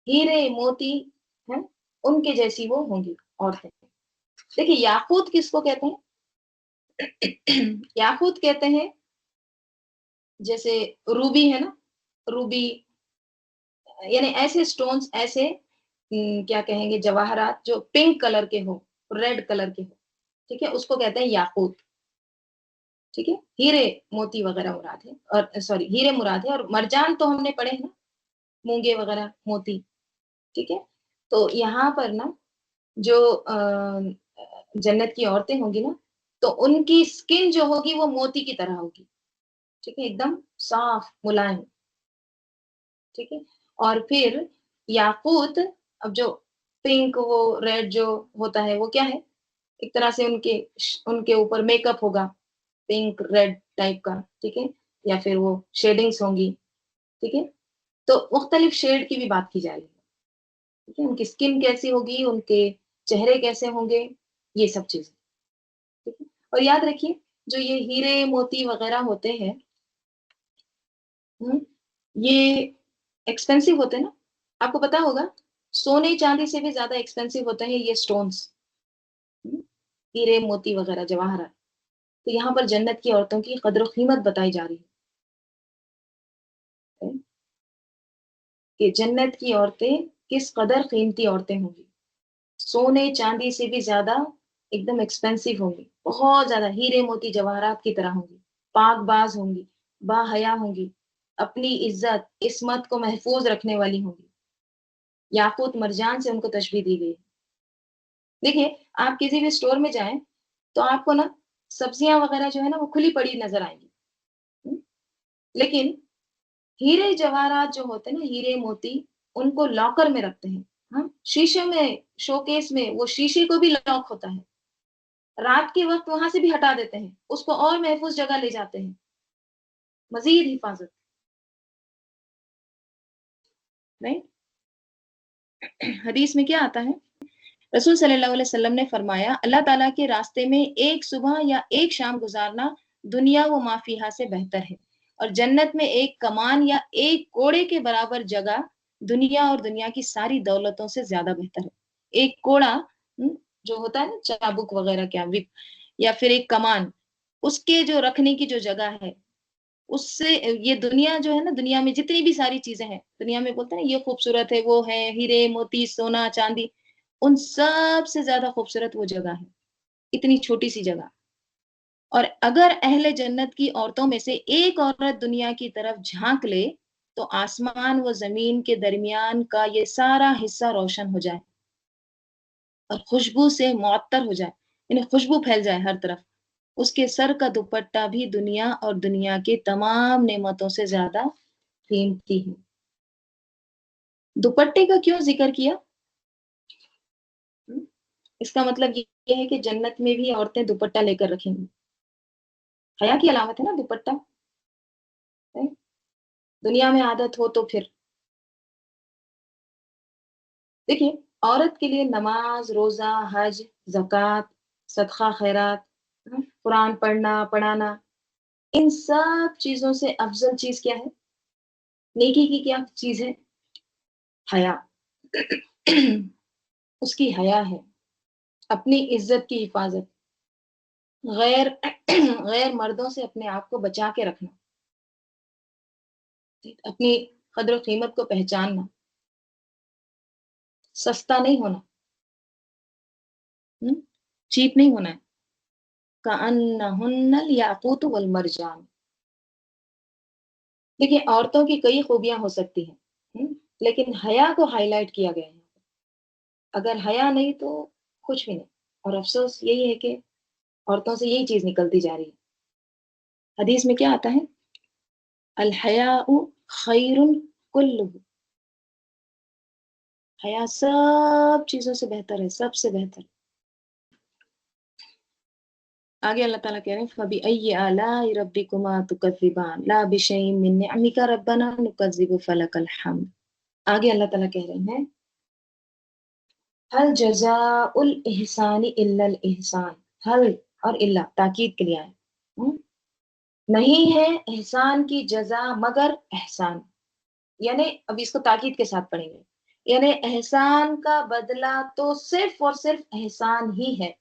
ہیرے موتی ہیں، ان کے جیسی وہ ہوں گی عورتیں. دیکھیے یاقوت کس کو کہتے ہیں؟ یاقوت کہتے ہیں جیسے روبی ہے نا، روبی، یعنی ایسے سٹونز، ایسے کیا کہیں گے، جواہرات جو پنک کلر کے ہو، ریڈ کلر کے ہو. ٹھیک ہے. اس کو کہتے ہیں یاقوت. ٹھیک ہے، ہیرے موتی وغیرہ مراد ہے، اور سوری ہیرے مراد ہے، اور مرجان تو ہم نے پڑھے ہیں نا، مونگے وغیرہ موتی. ٹھیک ہے. تو یہاں پر نا جو جنت کی عورتیں ہوں گی نا، تو ان کی اسکن جو ہوگی وہ موتی کی طرح ہوگی. ٹھیک ہے، ایک دم صاف ملائم. ٹھیک ہے. اور پھر یاقوت، اب جو پنک وہ ریڈ جو ہوتا ہے وہ کیا ہے، ایک طرح سے ان کے اوپر میک اپ ہوگا پنک ریڈ ٹائپ کا. ٹھیک ہے، یا پھر وہ شیڈنگس ہوں گی. ٹھیک ہے. تو مختلف شیڈ کی بھی بات کی جا رہی ہے. ٹھیک ہے، ان کی اسکن کیسی ہوگی، ان کے چہرے کیسے ہوں گے، یہ سب چیزیں. ٹھیک ہے. اور یاد رکھیے جو یہ ہیرے موتی وغیرہ ہوتے ہیں، یہ ایکسپینسو ہوتے ہیں نا. آپ کو پتا ہوگا سونے چاندی سے بھی زیادہ ایکسپینسو ہوتے ہیں یہ سٹونز، ہیرے موتی وغیرہ جواہرات. تو یہاں پر جنت کی عورتوں کی قدر و قیمت بتائی جا رہی ہے کہ جنت کی عورتیں کس قدر قیمتی عورتیں ہوں گی، سونے چاندی سے بھی زیادہ ایک دم ایکسپینسو ہوں گی، بہت زیادہ ہیرے موتی جواہرات کی طرح ہوں گی، پاک باز ہوں گی، با حیا ہوں گی، اپنی عزت عصمت کو محفوظ رکھنے والی ہوں گی. یاقوت مرجان سے ان کو تشبیہ دی گئی. دیکھیے آپ کسی بھی اسٹور میں جائیں تو آپ کو نا سبزیاں وغیرہ جو ہے نا وہ کھلی پڑی نظر آئیں گی. لیکن ہیرے جواہرات جو ہوتے ہیں نا، ہیرے موتی، ان کو لاکر میں رکھتے ہیں. ہاں، شیشے میں، شوکیس میں، وہ شیشے کو بھی لاک ہوتا ہے، رات کے وقت وہاں سے بھی ہٹا دیتے ہیں، اس کو اور محفوظ جگہ لے جاتے ہیں، مزید حفاظت. نہیں، حدیث میں کیا آتا ہے، رسول صلی اللہ علیہ وسلم نے فرمایا اللہ تعالیٰ کے راستے میں ایک صبح یا ایک شام گزارنا دنیا و مافیہا سے بہتر ہے، اور جنت میں ایک کمان یا ایک کوڑے کے برابر جگہ دنیا اور دنیا کی ساری دولتوں سے زیادہ بہتر ہے. ایک کوڑا جو ہوتا ہے نا چابک وغیرہ کیا یا پھر ایک کمان، اس کے جو رکھنے کی جو جگہ ہے، اس سے یہ دنیا جو ہے نا، دنیا میں جتنی بھی ساری چیزیں ہیں، دنیا میں بولتے ہیں نا یہ خوبصورت ہے، وہ ہے ہیرے موتی سونا چاندی، ان سب سے زیادہ خوبصورت وہ جگہ ہے، اتنی چھوٹی سی جگہ. اور اگر اہل جنت کی عورتوں میں سے ایک عورت دنیا کی طرف جھانک لے تو آسمان و زمین کے درمیان کا یہ سارا حصہ روشن ہو جائے اور خوشبو سے معطر ہو جائے، یعنی خوشبو پھیل جائے ہر طرف. اس کے سر کا دوپٹہ بھی دنیا اور دنیا کے تمام نعمتوں سے زیادہ قیمتی ہے. دوپٹے کا کیوں ذکر کیا؟ اس کا مطلب یہ ہے کہ جنت میں بھی عورتیں دوپٹہ لے کر رکھیں گی. حیا کی علامت ہے نا دوپٹہ. دنیا میں عادت ہو تو پھر دیکھیے عورت کے لیے نماز، روزہ، حج، زکوٰۃ، صدقہ خیرات، قرآن پڑھنا پڑھانا، ان سب چیزوں سے افضل چیز کیا ہے، نیکی کی کیا چیز ہے، حیا. اس کی حیا ہے، اپنی عزت کی حفاظت، غیر غیر مردوں سے اپنے آپ کو بچا کے رکھنا، اپنی قدر و قیمت کو پہچاننا، سستا نہیں ہونا، چیپ نہیں ہونا ہے. کأنہن الیاقوت والمرجان. دیکھیے عورتوں کی کئی خوبیاں ہو سکتی ہیں، لیکن حیا کو ہائی لائٹ کیا گیا ہے. اگر حیا نہیں تو کچھ بھی نہیں. اور افسوس یہی ہے کہ عورتوں سے یہی چیز نکلتی جا رہی ہے. حدیث میں کیا آتا ہے، الحیاء خیر کلہ، حیا سب چیزوں سے بہتر ہے، سب سے بہتر. آگے اللہ تعالیٰ کہہ رہے ہیں فَبِأَيِّ آلَاءِ رَبِّكُمَا تُكَذِّبَانِ لَا بِشَيْءٍ مِّن نِّعَمِكَ رَبَّنَا نُكَذِّبُ فَلَكَ الْحَمْدُ. آگے اللہ تعالیٰ کہہ رہے ہیں هَلْ جَزَاءُ الْإِحْسَانِ إِلَّا الْإِحْسَانُ. ہل اور اللہ تاکید کے لیے آئے، نہیں ہے احسان کی جزا مگر احسان. یعنی اب اس کو تاکید کے ساتھ پڑھیں گے، یعنی احسان کا بدلہ تو صرف اور صرف احسان ہی ہے.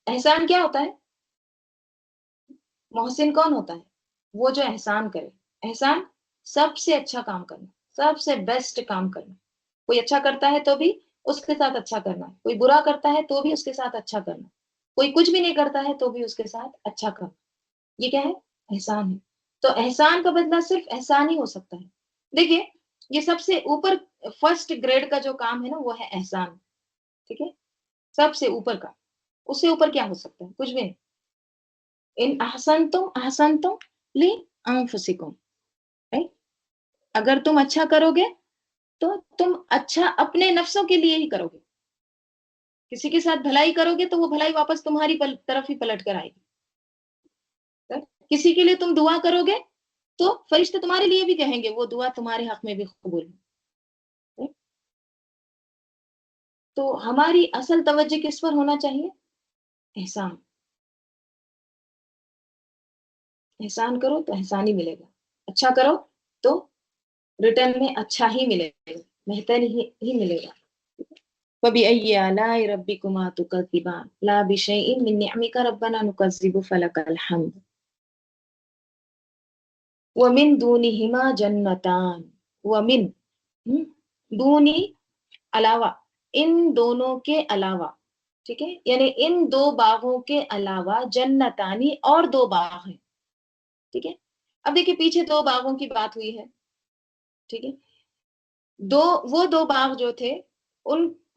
احسان کیا ہوتا ہے، محسن کون ہوتا ہے، وہ جو احسان کرے. احسان سب سے اچھا کام کرنا، سب سے بیسٹ کام کرنا. کوئی اچھا کرتا ہے تو بھی اس کے ساتھ اچھا کرنا، کوئی برا کرتا ہے تو بھی اس کے ساتھ اچھا کرنا، کوئی کچھ بھی نہیں کرتا ہے تو بھی اس کے ساتھ اچھا کرو، یہ کیا ہے؟ احسان ہے۔ تو احسان کا بدلہ صرف احسان ہی ہو سکتا ہے۔ دیکھیے، یہ سب سے اوپر فرسٹ گریڈ کا جو کام ہے نا وہ ہے احسان، ٹھیک ہے؟ سب سے اوپر کا، اس سے اوپر کیا ہو سکتا ہے؟ کچھ بھی نہیں۔ ان احسنتم لانفسکم، رائٹ؟ اگر تم اچھا کرو گے تو تم اچھا اپنے نفسوں کے لیے ہی کرو گے، کسی کے ساتھ بھلائی کرو گے تو وہ بھلائی واپس تمہاری طرف ہی پلٹ کر آئے گی، right؟ کسی کے لیے تم دعا کرو گے تو فرشتے تمہارے لیے بھی کہیں گے وہ دعا تمہارے حق میں بھی قبول ہے، right؟ تو ہماری اصل توجہ کس پر ہونا چاہیے؟ احسان، احسان کرو تو احسان ہی ملے گا، اچھا کرو تو ریٹرن میں اچھا ہی ملے گا، بہتر ہی ملے گا۔ فَبِأَيِّ آلَاءِ رَبِّكُمَا تُكَذِّبَانِ لَا بِشَيْءٍ مِّن نِّعْمِكَ رَبَّنَا نُكَذِّبُ فَلَكَ الْحَمْدُ وَمِن دُونِهِمَا جَنَّتَانِ وَمِن دونی علاوہ، ان دونوں کے علاوہ، ٹھیک ہے، یعنی ان دو باغوں کے علاوہ جنتانی اور دو باغ ہیں، ٹھیک ہے۔ اب دیکھیں پیچھے دو باغوں کی بات ہوئی ہے، ٹھیک ہے، وہ دو باغ جو تھے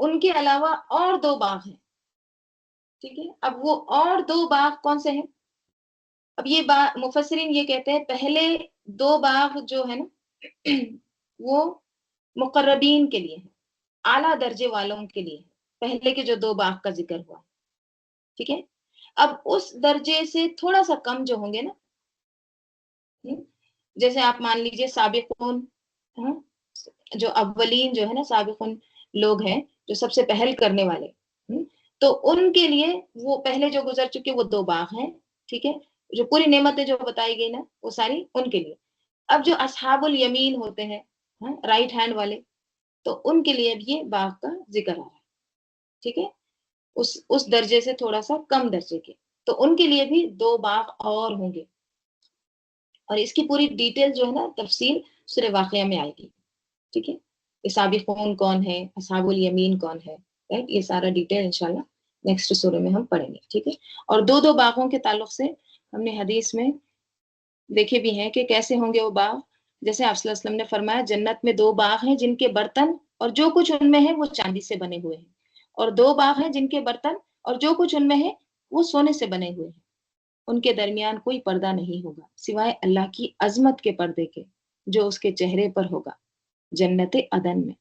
ان کے علاوہ اور دو باغ ہیں، ٹھیک ہے۔ اب وہ اور دو باغ کون سے ہیں؟ اب یہ مفسرین یہ کہتے ہیں پہلے دو باغ جو ہے نا وہ مقربین کے لیے ہیں، اعلیٰ درجے والوں کے لیے، پہلے کے جو دو باغ کا ذکر ہوا، ٹھیک ہے۔ اب اس درجے سے تھوڑا سا کم جو ہوں گے نا، جیسے آپ مان لیجئے سابقون، جو اولین جو ہے نا سابقون لوگ ہیں جو سب سے پہل کرنے والے، تو ان کے لیے وہ پہلے جو گزر چکے وہ دو باغ ہیں، ٹھیک ہے، جو پوری نعمتیں جو بتائی گئی نا وہ ساری ان کے لیے۔ اب جو اصحاب الیمین ہوتے ہیں، رائٹ ہینڈ والے، تو ان کے لیے بھی یہ باغ کا ذکر آ رہا ہے، ٹھیک ہے، اس درجے سے تھوڑا سا کم درجے کے، تو ان کے لیے بھی دو باغ اور ہوں گے، اور اس کی پوری ڈیٹیل جو ہے نا تفصیل سورہ واقعہ میں آئے گی، ٹھیک ہے۔ سابقون کون ہے، اصحاب الیمین کون ہے، رائٹ، یہ سارا ڈیٹیل انشاءاللہ نیکسٹ سورہ میں ہم پڑھیں گے، ٹھیک ہے۔ اور دو دو باغوں کے تعلق سے ہم نے حدیث میں دیکھے بھی ہیں کہ کیسے ہوں گے وہ باغ، جیسے آپ صلی اللہ علیہ وسلم نے فرمایا جنت میں دو باغ ہیں جن کے برتن اور جو کچھ ان میں ہے وہ چاندی سے بنے ہوئے ہیں، اور دو باغ ہیں جن کے برتن اور جو کچھ ان میں ہے وہ سونے سے بنے ہوئے ہیں، ان کے درمیان کوئی پردہ نہیں ہوگا سوائے اللہ کی عظمت کے پردے کے جو اس کے چہرے پر ہوگا، جنت عدن میں،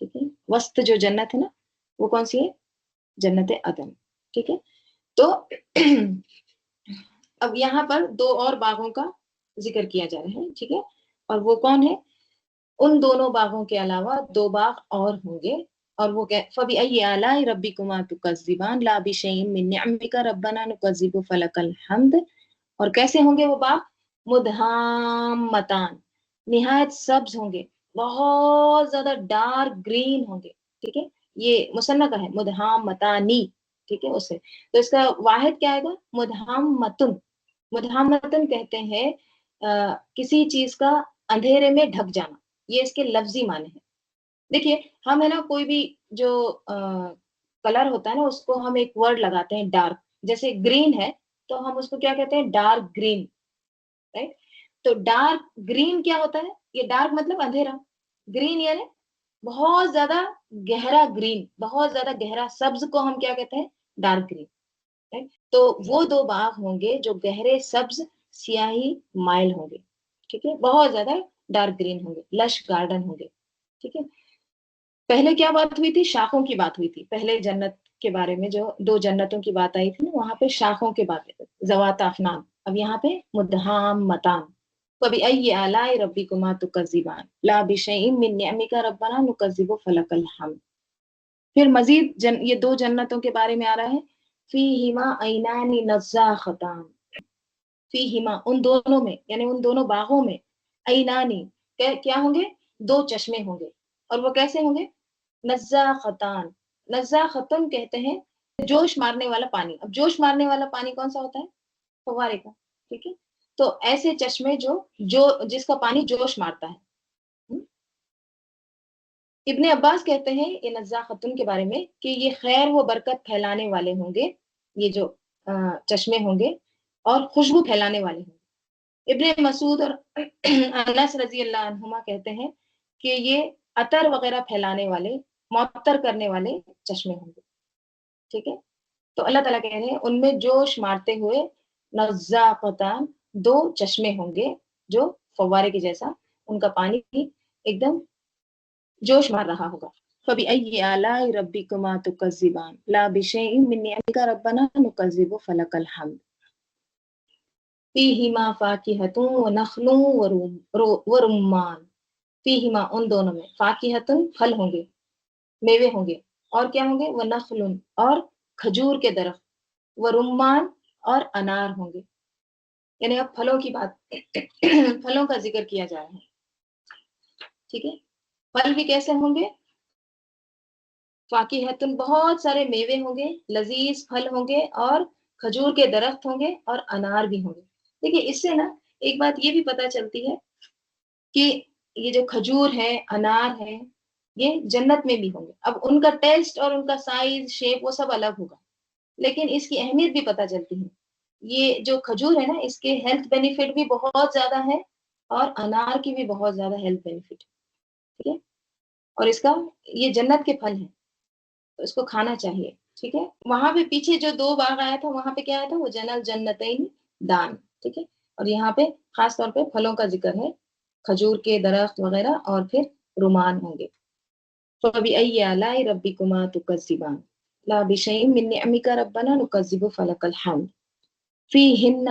ٹھیک ہے۔ وسط جو جنت ہے نا وہ کون سی ہے؟ جنت عدن، ٹھیک ہے۔ تو اب یہاں پر دو اور باغوں کا ذکر کیا جا رہا ہے، ٹھیک ہے، اور وہ کون ہے؟ ان دونوں باغوں کے علاوہ دو باغ اور ہوں گے، اور وہ کہ فَبِأَيِّ آلَاءِ رَبِّكُمَا تُكَذِّبَانِ لَا بِشَيْءٍ مِّن نِّعْمِكَ رَبَّنَا نُكَذِّبُ فَلَكَ الْحَمْدُ، اور کیسے ہوں گے وہ باغ؟ مدھامتان، نہایت سبز ہوں گے، بہت زیادہ ڈارک گرین ہوں گے، ٹھیک ہے، یہ مثنیٰ کا ہے مدھامتانی، ٹھیک ہے، اس سے تو اس کا واحد کیا آئے گا؟ مدھامتن، مدھامتن کہتے ہیں کسی چیز کا اندھیرے میں ڈھک جانا، یہ اس کے لفظی معنی ہے۔ دیکھیے ہم ہے نا کوئی بھی جو کلر ہوتا ہے نا اس کو ہم ایک ورڈ لگاتے ہیں ڈارک، جیسے گرین ہے تو ہم اس کو کیا کہتے ہیں؟ Dark green, right? تو ڈارک گرین کیا ہوتا ہے؟ یہ ڈارک مطلب اندھیرا، گرین یعنی بہت زیادہ گہرا گرین، بہت زیادہ گہرا سبز کو ہم کیا کہتے ہیں؟ Dark green, right? تو وہ دو باغ ہوں گے جو گہرے سبز سیاہی مائل ہوں گے، ٹھیک ہے، بہت زیادہ ڈارک گرین ہوں گے، لش گارڈن ہوں گے، ٹھیک ہے۔ پہلے کیا بات ہوئی تھی؟ شاخوں کی بات ہوئی تھی، پہلے جنت کے بارے میں جو دو جنتوں کی بات آئی تھی نا وہاں پہ شاخوں کے بات ذوات افنان، اب یہاں پہ مدھامتان۔ فَبِأَيِّ آلَاءِ رَبِّكُمَا تُكَذِّبَانِ لَا بِشَيْءٍ مِّن نِّعْمِكَ رَبَّنَا نُكَذِّبُ فَلَكَ الْحَمْدُ۔ پھر مزید یہ دو جنتوں کے بارے میں آ رہا ہے، فِيهِمَا عَيْنَانِ نَضَّاخَتَانِ، فِيهِمَا ان دونوں میں، یعنی ان دونوں باغوں میں، عینانی کیا ہوں گے؟ دو چشمے ہوں گے، اور وہ کیسے ہوں گے؟ نزاختان، نزاختن کہتے ہیں جوش مارنے والا پانی۔ اب جوش مارنے والا پانی کون سا ہوتا ہے؟ فوارے کا، ٹھیک ہے، تو ایسے چشمے جو جس کا پانی جوش مارتا ہے۔ ابن عباس کہتے ہیں یہ نزاختن کے بارے میں کہ یہ خیر و برکت پھیلانے والے ہوں گے، یہ جو چشمے ہوں گے اور خوشبو پھیلانے والے ہوں گے۔ ابن مسعود اور انس رضی اللہ عنہما کہتے ہیں کہ یہ عطر وغیرہ پھیلانے والے، معطر کرنے والے چشمے ہوں گے، ٹھیک ہے۔ تو اللہ تعالیٰ کہہ رہے ہیں ان میں جوش مارتے ہوئے نزاقتان، دو چشمے ہوں گے جو فوارے کے جیسا ان کا پانی ایک دم جوش مار رہا ہوگا۔ فَبِأَيِّ آلَاءِ رَبِّكُمَا تُكَذِّبَانِ لَا بِشَيْءٍ مِّن نِّعْمِكَ رَبَّنَا نُكَذِّبُ فَلَكَ الْحَمْدُ فِيهِمَا فَاكِهَةٌ وَنَخْلٌ وَرُمَّانٌ فِيهِمَا ان دونوں میں، فاکہۃ پھل ہوں گے، میوے ہوں گے، اور کیا ہوں گے؟ وَنَخْلٌ اور کھجور کے درخت، وَرُمَّان اور انار ہوں گے۔ یعنی اب پھلوں کی بات پھلوں کا ذکر کیا جا رہا ہے، ٹھیک ہے۔ پھل بھی کیسے ہوں گے؟ فاکہتن، بہت سارے میوے ہوں گے، لذیذ پھل ہوں گے، اور کھجور کے درخت ہوں گے، اور انار بھی ہوں گے۔ دیکھیے اس سے نا ایک بات یہ بھی پتہ چلتی ہے کہ یہ جو کھجور ہے، انار ہے، یہ جنت میں بھی ہوں گے۔ اب ان کا ٹیسٹ اور ان کا سائز، شیپ وہ سب الگ ہوگا، لیکن اس کی اہمیت بھی پتہ چلتی ہے۔ یہ جو کھجور ہے نا، اس کے ہیلتھ بینیفٹ بھی بہت زیادہ ہے، اور انار کی بھی بہت زیادہ ہیلتھ بینیفٹ، ٹھیک ہے۔ اور اس کا یہ جنت کے پھل ہیں، تو اس کو کھانا چاہیے، ٹھیک ہے۔ وہاں پہ پیچھے جو 2 باغ آیا تھا، وہاں پہ کیا آیا تھا؟ وہ جنل جنتین دان، ٹھیک ہے۔ اور یہاں پہ خاص طور پہ پھلوں کا ذکر ہے، کھجور کے درخت وغیرہ، اور پھر رومان ہوں گے۔ فَبِأَيِّ آلَاءِ رَبِّكُمَا تُكَذِّبَانِ لَا بِشَيْءٍ مِّن نِّعْمِكَ رَبَّنَا نُكَذِّبُ فَلَكَ الْحَمْدُ فِيهِنَّ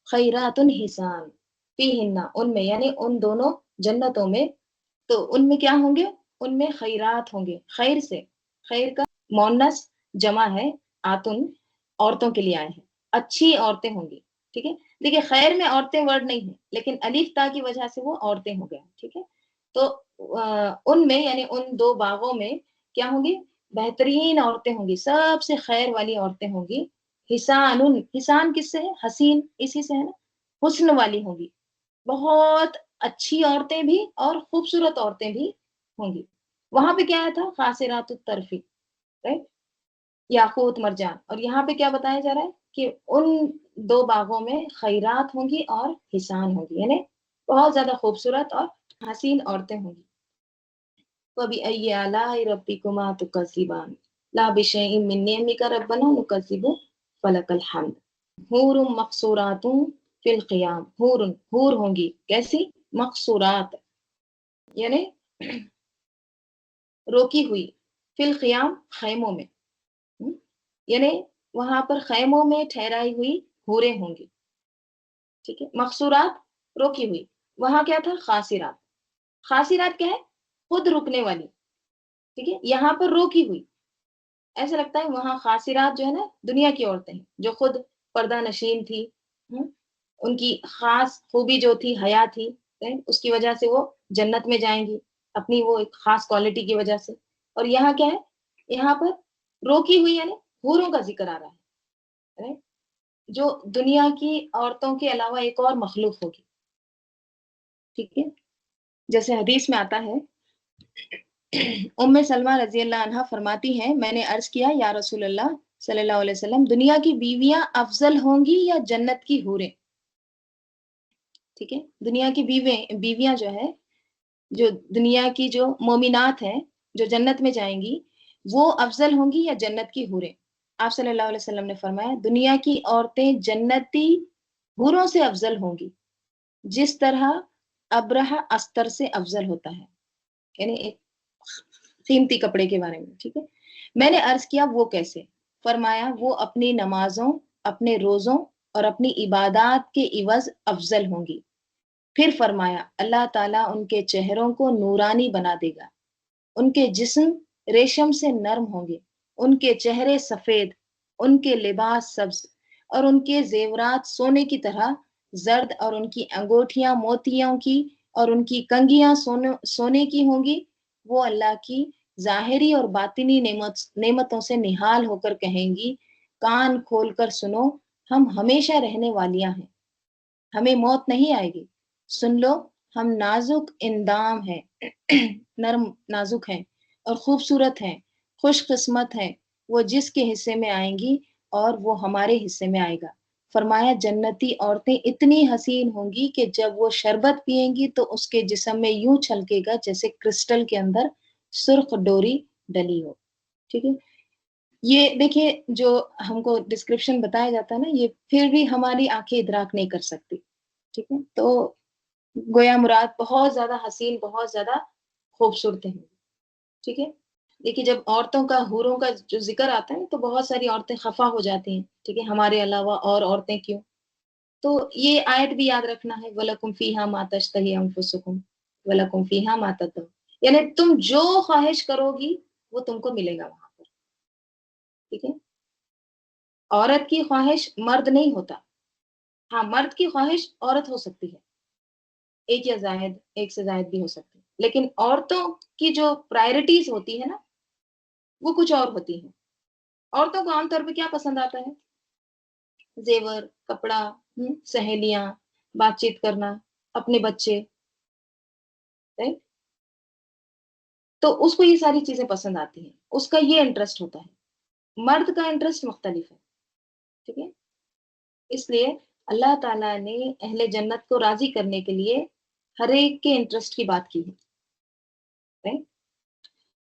خَيْرَاتٌ حِسَانٌ فِيهِنَّ ان میں، یعنی ان دونوں جنتوں میں، تو ان میں کیا ہوں گے؟ ان میں خیرات ہوں گے، خیر سے، خیر کا مونس جمع ہے، آتن عورتوں کے لیے آئے ہیں، اچھی عورتیں ہوں گی، ٹھیک ہے۔ دیکھیے خیر میں عورتیں ورڈ نہیں ہے، لیکن الف تا کی وجہ سے وہ عورتیں ہو گیا، ٹھیک ہے۔ تو ان میں، یعنی ان 2 باغوں میں کیا ہوں گی؟ بہترین عورتیں ہوں گی، سب سے خیر والی عورتیں ہوں گی۔ حسان، حسان کس سے ہے؟ حسین، اسی سے ہے نا، حسن والی ہوں گی، بہت اچھی عورتیں بھی اور خوبصورت عورتیں بھی ہوں گی۔ وہاں پہ کیا تھا؟ خاصرات الطرفی، رائٹ، یاقوت مرجان، اور یہاں پہ کیا بتایا جا رہا ہے کہ ان 2 باغوں میں خیرات ہوں گی اور حسان ہوں گی، یعنی بہت زیادہ خوبصورت اور حسین عورتیں ہوں گی۔ فَبِأَيِّ آلَاءِ رَبِّكُمَا تُكَذِّبَانِ لَا بِشَيْءٍ مِّن نِّعْمِكَ رَبَّنَا نُكَذِّبُ فَلَكَ الْحَمْدُ حُورٌ مَقْصُورَاتٌ فِي الْخِيَامِ حور ہوں گی، کیسی؟ مقصورات، یعنی روکی ہوئی، فی الخیام خیموں میں، یعنی وہاں پر خیموں میں ٹھہرائی ہوئی حوریں ہوں گی، ٹھیک ہے۔ مقصورات روکی ہوئی، وہاں کیا تھا؟ خاصرات، خاصرات کیا ہے؟ خود رکنے والی، ٹھیک ہے، یہاں پر روکی ہوئی۔ ایسا لگتا ہے وہاں خاصرات جو ہے نا دنیا کی عورتیں ہیں، جو خود پردہ نشین تھی، ان کی خاص خوبی جو تھی حیا تھی، اس کی وجہ سے وہ جنت میں جائیں گی، اپنی وہ ایک خاص کوالٹی کی وجہ سے۔ اور یہاں کیا ہے؟ یہاں پر روکی ہوئی، یعنی حوروں کا ذکر آ رہا ہے، جو دنیا کی عورتوں کے علاوہ ایک اور مخلوق ہوگی، ٹھیک ہے۔ جیسے حدیث میں آتا ہے، ام سلمہ رضی اللہ عنہا فرماتی ہیں، میں نے عرض کیا یا رسول اللہ صلی اللہ علیہ وسلم، دنیا کی بیویاں افضل ہوں گی یا جنت کی حوریں؟ ٹھیک ہے، دنیا کی بیویاں جو ہے، جو دنیا کی جو مومنات ہیں جو جنت میں جائیں گی، وہ افضل ہوں گی یا جنت کی حوریں؟ آپ صلی اللہ علیہ وسلم نے فرمایا، دنیا کی عورتیں جنتی حوروں سے افضل ہوں گی، جس طرح ابرہ استر سے افضل ہوتا ہے، یعنی ایک قیمتی کپڑے کے بارے میں، ٹھیک ہے۔ میں نے عرض کیا وہ کیسے؟ فرمایا وہ اپنی نمازوں، اپنے روزوں اور اپنی عبادات کے عوض افضل ہوں گی۔ پھر فرمایا اللہ تعالیٰ ان کے چہروں کو نورانی بنا دے گا، ان کے جسم ریشم سے نرم ہوں گے، ان کے چہرے سفید، ان کے لباس سبز، اور ان کے زیورات سونے کی طرح زرد، اور ان کی انگوٹھیاں موتیوں کی، اور ان کی کنگیاں سونے کی ہوں گی۔ وہ اللہ کی ظاہری اور باطنی نعمتوں سے نہال ہو کر کہیں گی، کان کھول کر سنو، ہم ہمیشہ رہنے والیاں ہیں، ہمیں موت نہیں آئے گی، سن لو، ہم نازک اندام ہیں، نرم نازک ہیں اور خوبصورت ہیں، خوش قسمت ہیں، وہ جس کے حصے میں آئیں گی اور وہ ہمارے حصے میں آئے گا۔ فرمایا جنتی عورتیں اتنی حسین ہوں گی کہ جب وہ شربت پئیں گی تو اس کے جسم میں یوں چھلکے گا جیسے کرسٹل کے اندر سرخ ڈوری ڈلی ہو۔ ٹھیک ہے، یہ دیکھیے جو ہم کو ڈسکرپشن بتایا جاتا ہے نا، یہ پھر بھی ہماری آنکھیں ادراک نہیں کر سکتی۔ ٹھیک ہے، تو گویا مراد بہت زیادہ حسین، بہت زیادہ خوبصورت ہیں۔ ٹھیک ہے، دیکھیے جب عورتوں کا، حوروں کا جو ذکر آتا ہے تو بہت ساری عورتیں خفا ہو جاتی ہیں، ٹھیک ہے، ہمارے علاوہ اور عورتیں کیوں؟ تو یہ آیت بھی یاد رکھنا ہے، وَلَكُمْ فِيهَا مَا تَشْتَهِي أَنفُسُكُمْ وَلَكُمْ فِيهَا مَا تَدْعُونَ، یعنی تم جو خواہش کرو گی وہ تم کو ملے گا وہاں پر۔ ٹھیک ہے، عورت کی خواہش مرد نہیں ہوتا، ہاں مرد کی خواہش عورت ہو سکتی ہے، ایک یا زائد، ایک سے زائد بھی ہو سکتی ہے، لیکن عورتوں کی جو پرائرٹیز ہوتی ہے نا وہ کچھ اور ہوتی ہیں۔ عورتوں کو عام طور پہ کیا پسند آتا ہے؟ زیور، کپڑا، سہیلیاں، بات چیت کرنا، اپنے بچے، right؟ تو اس کو یہ ساری چیزیں پسند آتی ہیں، اس کا یہ انٹرسٹ ہوتا ہے، مرد کا انٹرسٹ مختلف ہے۔ ٹھیک ہے، اس لیے اللہ تعالیٰ نے اہل جنت کو راضی کرنے کے لیے ہر ایک کے انٹرسٹ کی بات کی ہے، right؟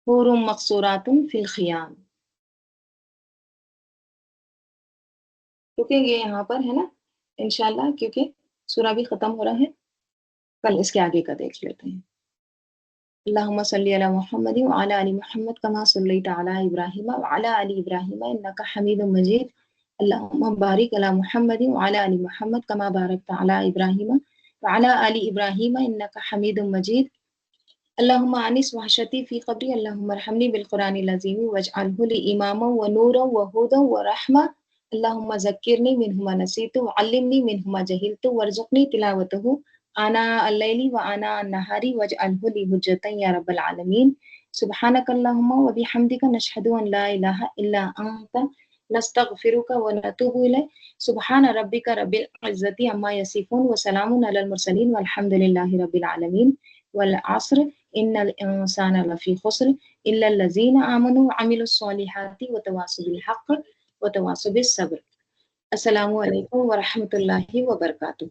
حور مقصورات فی الخیام، رکیں گے یہاں پر ہے نا انشاءاللہ، کیونکہ سورہ بھی ختم ہو رہا ہے، کل اس کے آگے کا دیکھ لیتے ہیں۔ اللہم صلی علی محمد وعلی آل محمد کما صلیت علی ابراہیم وعلی آل ابراہیم انک حمید مجید، اللہم بارک علی محمد وعلی آل محمد کما بارکت علی ابراہیم وعلی آل ابراہیم انک حمید مجید، اللہم انس وحشتی فی قبری، اللہم ارحمنی بالقرآن العظیم واجعلہ لی اماما ونورا وہدا ورحمہ، اللہم ذکرنی منہ ما نسیت وعلمنی منہ ما جہلت وارزقنی تلاوتہ آناء اللیل وآناء النہار واجعلہ لی حجتا یا رب العالمین، سبحانک اللہم وبحمدک نشہد ان لا الہ الا انت نستغفرک ونتوب الیک، سبحان ربک رب العزت عما یصفون وسلام علی المرسلین والحمد للہ رب العالمین، والعصر ان الانسان لفی خسر الا الذین آمنوا وعملوا الصالحات وتواصوا بالحق وتواصوا بالصبر۔ السلام علیکم ورحمۃ اللہ وبرکاتہ۔